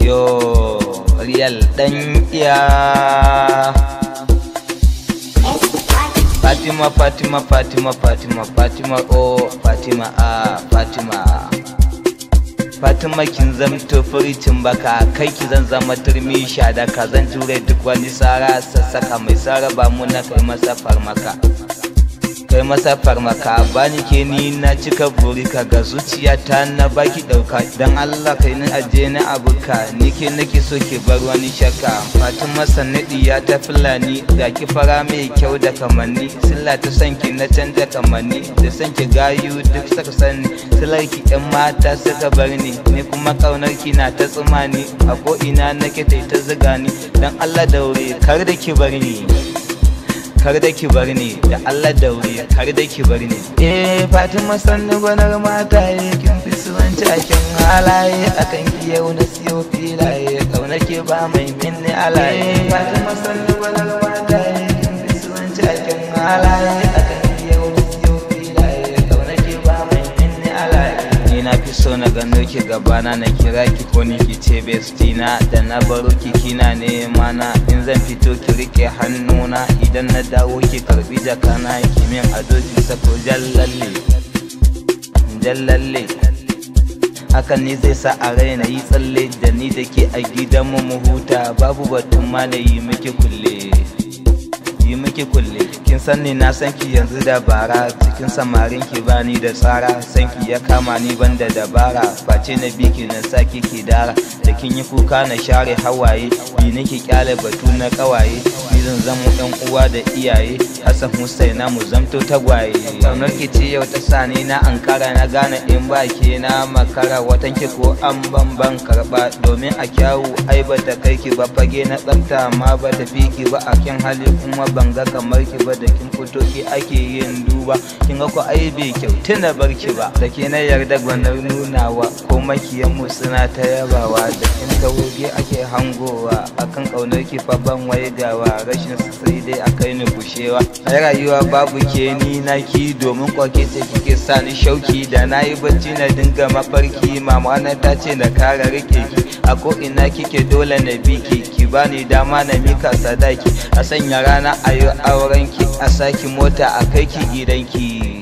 yo real dan iya. Fatima Fatima Fatima Fatima Fatima oh Fatima Fatima Fatima kin zamto furicin baka kai ki zan zama turmi shadaka zan jure duk wani sara sassaka mai sara ba mu na kai masa farmaka bani ke ni na cika burika ga zuciyata na baki dauka dan Allah kai ni aje ni abuka nike nake so ki bar wani shakka. Fatima sanadiya ta fulani ga ki fara mai kyau da kamanni silla ta sanki na canja kamanni da sanki gayu duk saka sani silarki yan mata suka bar ni kuma kaunar ki na ta tsumani a ko ina nake ta zuga ni dan Allah daure kar da ki bar ni da Allah daure kar da ki bar ni. Fatima sannu gwanar mata kin fi suwanci a kin halaye akan ki yau na siyo filaye kauna ke ba mai minni alaye. Fatima sannu gwanar mata kin fi suwanci a kin halaye akan ki yau na siyo filaye kauna ke ba mai minni alaye. Ni na fi so na gano ki gabana na kira ki ko ni ki ce bestina da na baro ki kina nema na in zan fito ki rike hannuna idan na dawo ki karbi jakana ki min ado ki sako jallalle hakan ne zai sa a raina yi tsalle da ni da ke a gidanmu mu huta babu batun ma da yi miki kulle kin san ni na san ki yanzu da bara cikin samarin ki bani da tsara san ki ya kama ni banda dabara face na biki na saki ki dara da kin yi kuka na share hawaye bi nake kyale batu na kawaye ni zan zama ɗan uwa da iyaye Hassan Husaina mu zamto tagwaye. Kaunar ki ce yau ta sani na ankara na gane in ba ke na makara watan ki ko an ban karba domin a kyawu ai ba ta kai ki ba fage na tsafta ma ba ta fi ki ba a kin hali kuma ban ga kamar ki ba da kin fito ki ake yin duba kin ga ko ai bai kyautu na bar ki ba da ke na yarda gwanar nunawa ko makiyan mu suna ta yabawa da kin tawoge ake hangowa akan kaunar ki fa ban waigawa rashin sai dai akai ni bushewa ai rayuwa babu ke ni naki domin kwake ce kike sa ni shauki da nayi bacci na dinga mafarki mama na ta ce na kara rike ki a ko ina kike dole na biki ki bani dama na mika sadaki a sanya rana ayo auren ki a saki mota a kai ki gidanki.